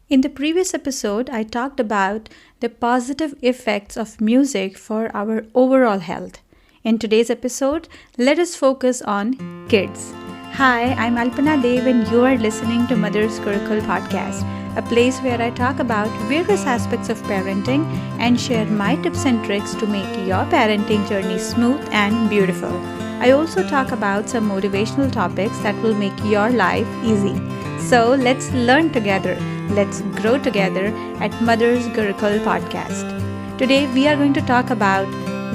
In the previous episode, I talked about the positive effects of music for our overall health. In today's episode, let us focus on kids. Hi, I'm Alpana Dev, and you are listening to Mother's Gurukul podcast, a place where I talk about various aspects of parenting and share my tips and tricks to make your parenting journey smooth and beautiful. I also talk about some motivational topics that will make your life easy. So let's learn together. Let's grow together at Mother's Gurukul podcast. Today we are going to talk about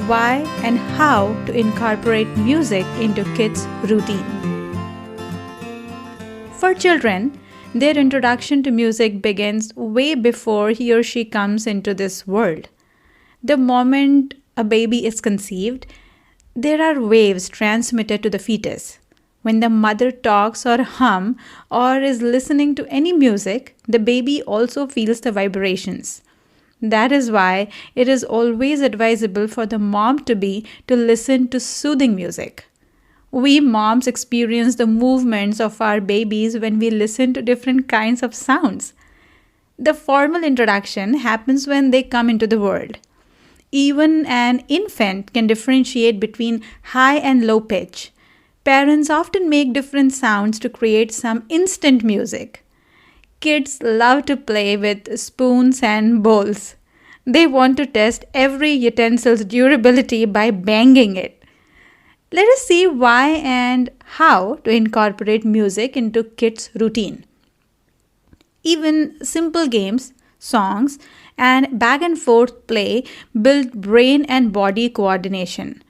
why and how to incorporate music into kids' routine. For children, their introduction to music begins way before he or she comes into this world. The moment a baby is conceived, there are waves transmitted to the fetus. When the mother talks or hum or is listening to any music, the baby also feels the vibrations. That is why it is always advisable for the mom-to-be to listen to soothing music. We moms experience the movements of our babies when we listen to different kinds of sounds. The formal introduction happens when they come into the world. Even an infant can differentiate between high and low pitch. Parents often make different sounds to create some instant music. Kids love to play with spoons and bowls. They want to test every utensil's durability by banging it. Let us see why and how to incorporate music into kids' routine. Even simple games, songs, and back and forth play build brain and body coordination.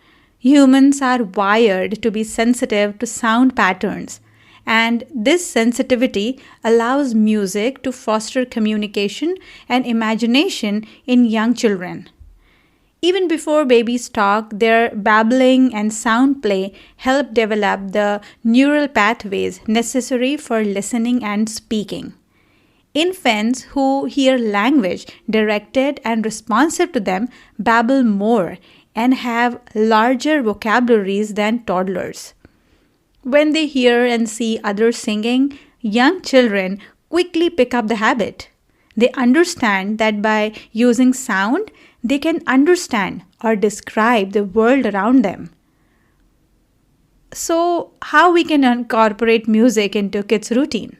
Humans are wired to be sensitive to sound patterns, and this sensitivity allows music to foster communication and imagination in young children. Even before babies talk, their babbling and sound play help develop the neural pathways necessary for listening and speaking. Infants who hear language directed and responsive to them babble more and have larger vocabularies than toddlers. When they hear and see others singing, young children quickly pick up the habit. They understand that by using sound, they can understand or describe the world around them. So, how we can incorporate music into kids' routine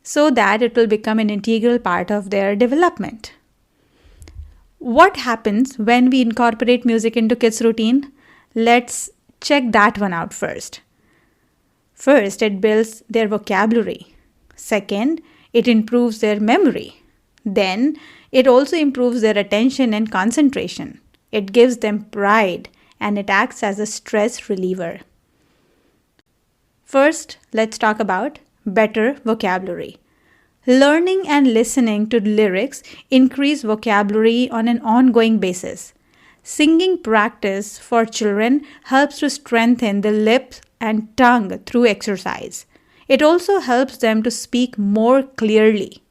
so that it will become an integral part of their development? What happens when we incorporate music into kids' routine? Let's check that one out first. First, it builds their vocabulary. Second, it improves their memory. Then, it also improves their attention and concentration. It gives them pride and it acts as a stress reliever. First, let's talk about better vocabulary. Learning and listening to lyrics increase vocabulary on an ongoing basis. Singing practice for children helps to strengthen the lips and tongue through exercise. It also helps them to speak more clearly.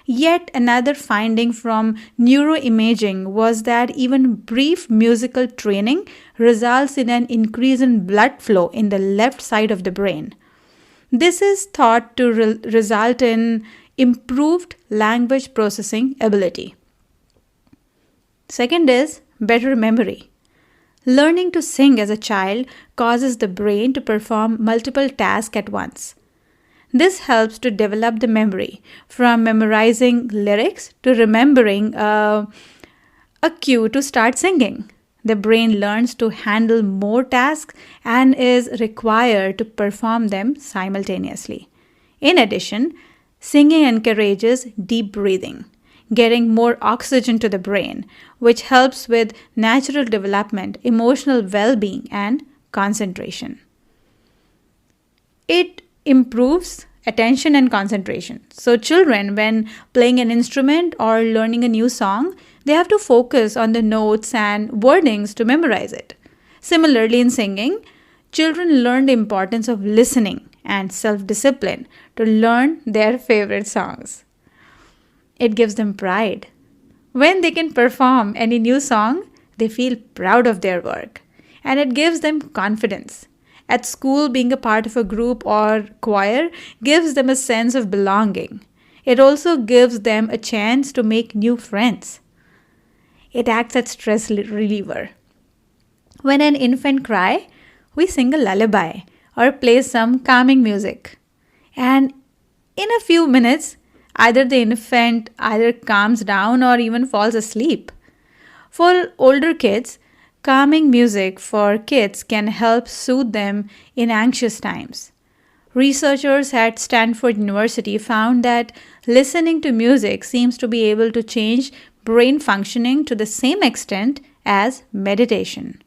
Yet another finding from neuroimaging was that even brief musical training results in an increase in blood flow in the left side of the brain. This is thought to result in improved language processing ability. Second is better memory. Learning to sing as a child causes the brain to perform multiple tasks at once. This helps to develop the memory from memorizing lyrics to remembering a cue to start singing. The brain learns to handle more tasks and is required to perform them simultaneously. In addition, singing encourages deep breathing, getting more oxygen to the brain, which helps with natural development, emotional well-being, and concentration. It improves attention and concentration. So children, when playing an instrument or learning a new song, they have to focus on the notes and wordings to memorize it. Similarly, in singing, children learn the importance of listening and self-discipline to learn their favorite songs. It gives them pride. When they can perform any new song, they feel proud of their work, and it gives them confidence. At school, being a part of a group or choir gives them a sense of belonging. It also gives them a chance to make new friends. It acts as stress reliever. When an infant cries, we sing a lullaby or play some calming music. And in a few minutes, either the infant either calms down or even falls asleep. For older kids, calming music for kids can help soothe them in anxious times. Researchers at Stanford University found that listening to music seems to be able to change brain functioning to the same extent as meditation.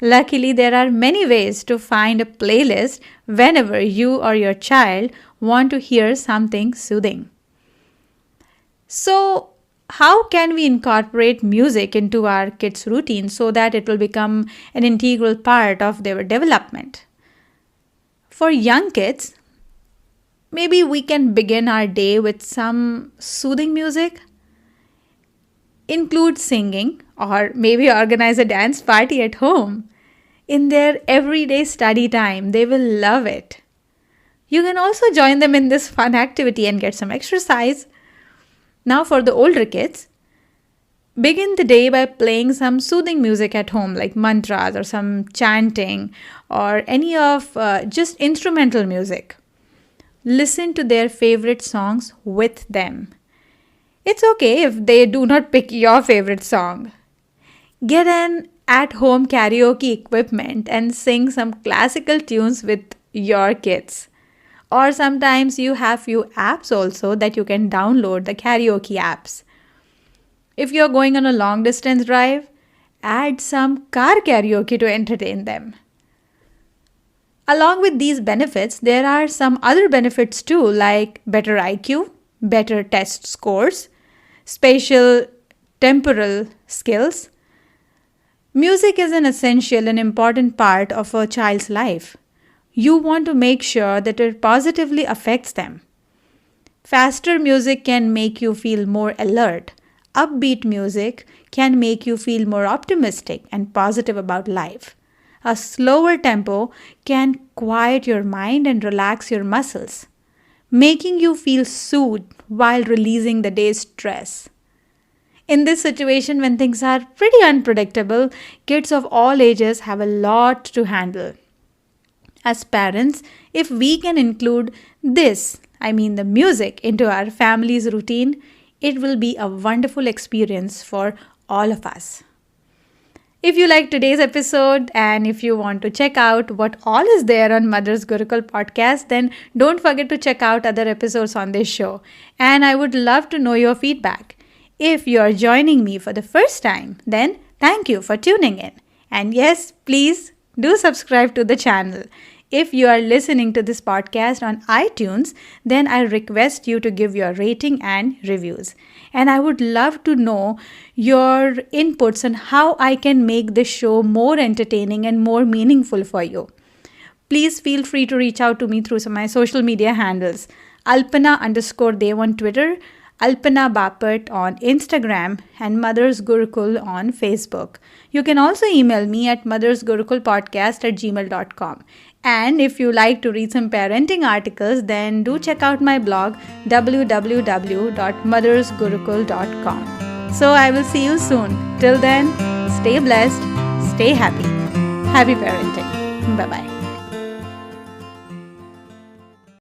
Luckily, there are many ways to find a playlist whenever you or your child want to hear something soothing. So, how can we incorporate music into our kids' routine so that it will become an integral part of their development? For young kids, maybe we can begin our day with some soothing music. Include singing or maybe organize a dance party at home. In their everyday study time, they will love it. You can also join them in this fun activity and get some exercise. Now for the older kids, begin the day by playing some soothing music at home like mantras or some chanting or any of just instrumental music. Listen to their favorite songs with them. It's okay if they do not pick your favorite song. Get an at-home karaoke equipment and sing some classical tunes with your kids. Or sometimes you have few apps also that you can download, the karaoke apps. If you're going on a long distance drive, add some car karaoke to entertain them. Along with these benefits, there are some other benefits too, like better IQ, better test scores, spatial temporal skills. Music is an essential and important part of a child's life. You want to make sure that it positively affects them. Faster music can make you feel more alert. Upbeat music can make you feel more optimistic and positive about life. A slower tempo can quiet your mind and relax your muscles, making you feel soothed while releasing the day's stress. In this situation, when things are pretty unpredictable, kids of all ages have a lot to handle. As parents, if we can include the music, into our family's routine, it will be a wonderful experience for all of us. If you like today's episode and if you want to check out what all is there on Mother's Gurukul podcast, then don't forget to check out other episodes on this show. And I would love to know your feedback. If you are joining me for the first time, then thank you for tuning in. And yes, please do subscribe to the channel. If you are listening to this podcast on iTunes, then I request you to give your rating and reviews. And I would love to know your inputs on how I can make this show more entertaining and more meaningful for you. Please feel free to reach out to me through my social media handles. Alpana_Dev on Twitter, Alpana Bapat on Instagram, and Mother's Gurukul on Facebook. You can also email me at mothersgurukulpodcast@gmail.com. And if you like to read some parenting articles, then do check out my blog www.mothersgurukul.com. So I will see you soon. Till then, stay blessed, stay happy. Happy parenting. Bye-bye.